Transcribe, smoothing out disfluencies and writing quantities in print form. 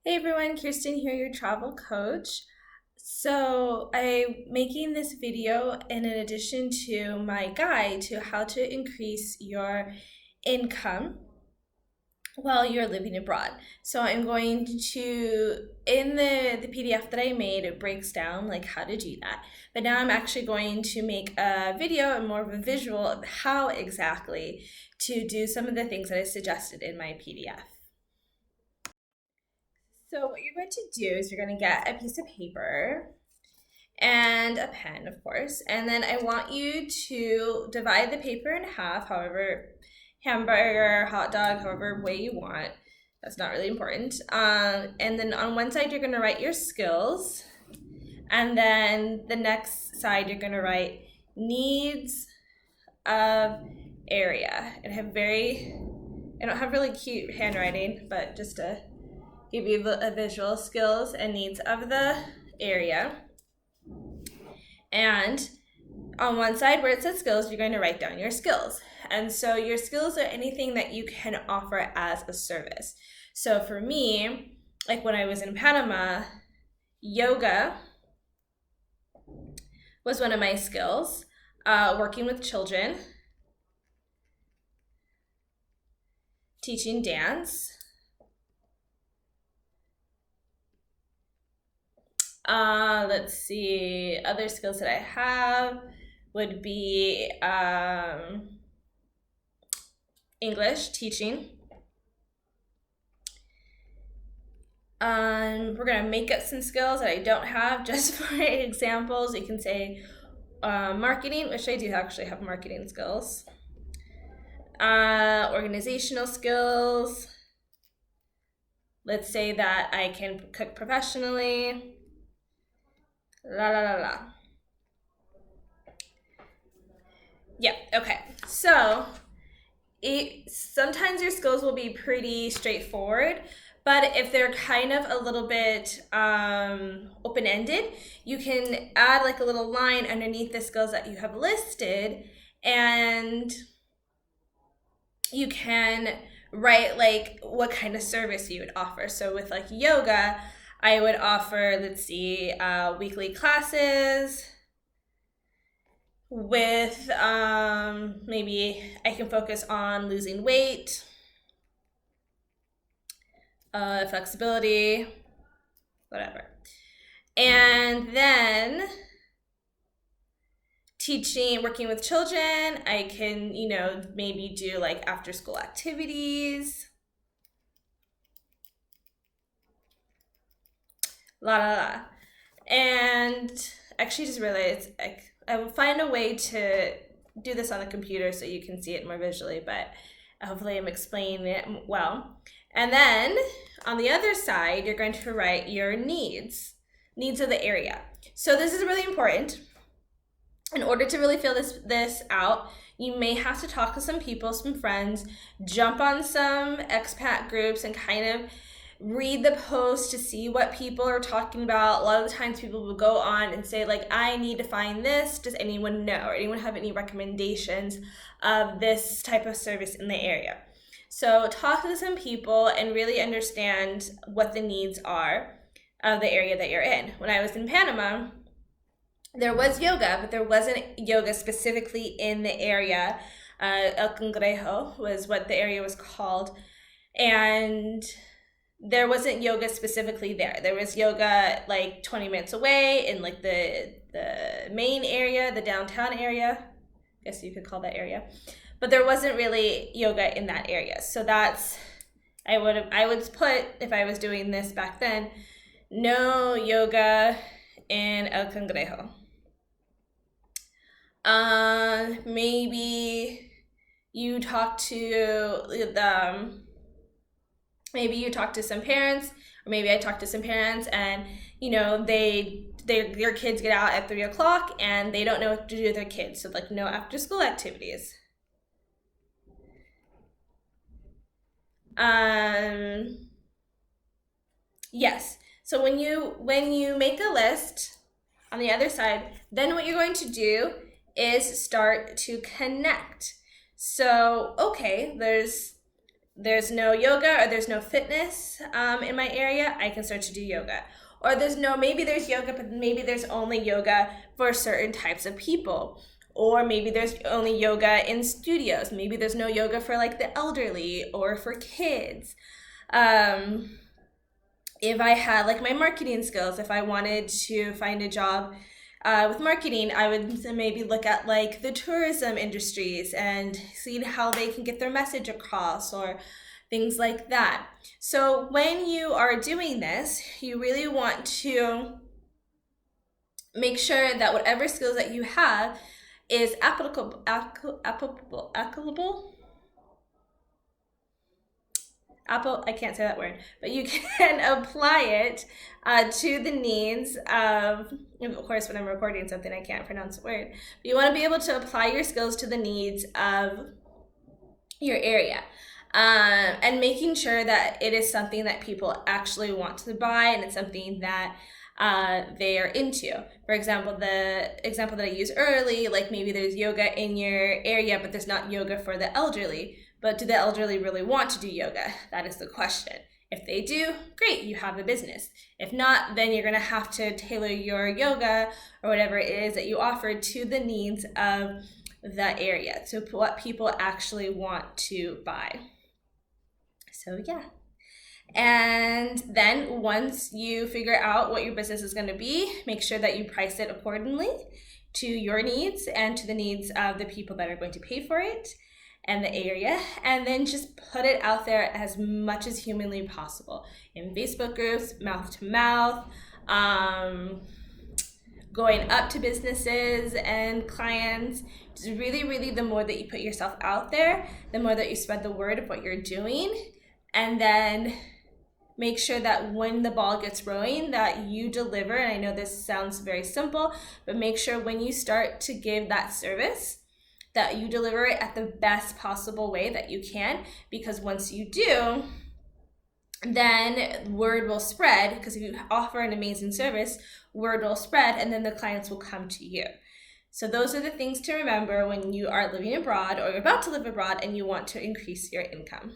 Hey everyone, Kirsten here, your travel coach. So I'm making this video in addition to my guide to how to increase your income while you're living abroad. So I'm going to, in the PDF that I made, it breaks down like how to do that. But now I'm actually going to make a video and more of a visual of how exactly to do some of the things that I suggested in my PDF. So what you're going to do is you're going to get a piece of paper and a pen, of course, and then I want you to divide the paper in half, however, hamburger, hot dog, however way you want. That's not really important. And then on one side you're going to write your skills, and then the next side you're going to write needs of area. I don't have really cute handwriting, but just to give you a visual, skills and needs of the area. And on one side where it says skills, you're going to write down your skills. And so your skills are anything that you can offer as a service. So for me, like when I was in Panama, yoga was one of my skills. Working with children, teaching dance, let's see, other skills that I have would be English teaching. We're gonna make up some skills that I don't have just for examples. You can say marketing, which I do actually have marketing skills. Organizational skills. Let's say that I can cook professionally. La la la la. Yeah, okay. So sometimes your skills will be pretty straightforward, but if they're kind of a little bit open-ended, you can add like a little line underneath the skills that you have listed, and you can write like what kind of service you would offer. So with like yoga, I would offer, let's see, weekly classes. With maybe I can focus on losing weight, flexibility, whatever. And then teaching, working with children, I can, maybe do like after school activities. La la la. And actually just realized I will find a way to do this on the computer so you can see it more visually, but hopefully I'm explaining it well. And then on the other side, you're going to write your needs of the area. So this is really important. In order to really fill this out, you may have to talk to some people, some friends, jump on some expat groups and kind of read the post to see what people are talking about. A lot of the times people will go on and say like, I need to find this. Does anyone know, or anyone have any recommendations of this type of service in the area? So talk to some people and really understand what the needs are of the area that you're in. When I was in Panama, there was yoga, but there wasn't yoga specifically in the area. El Cangrejo was what the area was called. And there wasn't yoga specifically there. There was yoga like 20 minutes away in like the main area, the downtown area. I guess you could call that area. But there wasn't really yoga in that area. So that's, I would put, if I was doing this back then, no yoga in El Cangrejo. Maybe you talk to maybe you talk to some parents, or maybe I talk to some parents and their kids get out at 3 o'clock and they don't know what to do with their kids, so like no after school activities. Yes, so when you make a list on the other side, then what you're going to do is start to connect. So okay, there's there's no yoga or there's no fitness in my area, I can start to do yoga. Or maybe there's yoga, but maybe there's only yoga for certain types of people. Or maybe there's only yoga in studios. Maybe there's no yoga for like the elderly or for kids. If I had like my marketing skills, if I wanted to find a job with marketing, I would maybe look at like the tourism industries and see how they can get their message across or things like that. So when you are doing this, you really want to make sure that whatever skills that you have is applicable. I can't say that word, but you can apply it to the needs of course, when I'm recording something, I can't pronounce the word. But you want to be able to apply your skills to the needs of your area. And making sure that it is something that people actually want to buy and it's something that they are into. For example, the example that I used earlier, like maybe there's yoga in your area, but there's not yoga for the elderly. But do the elderly really want to do yoga? That is the question. If they do, great, you have a business. If not, then you're gonna have to tailor your yoga or whatever it is that you offer to the needs of the area, to what people actually want to buy. So yeah. And then once you figure out what your business is going to be, make sure that you price it accordingly to your needs and to the needs of the people that are going to pay for it and the area, and then just put it out there as much as humanly possible in Facebook groups, mouth to mouth, going up to businesses and clients. Just really, the more that you put yourself out there, the more that you spread the word of what you're doing, and then make sure that when the ball gets rolling that you deliver. And I know this sounds very simple, but make sure when you start to give that service that you deliver it at the best possible way that you can, because once you do, then word will spread, because if you offer an amazing service, word will spread and then the clients will come to you. So those are the things to remember when you are living abroad or you're about to live abroad and you want to increase your income.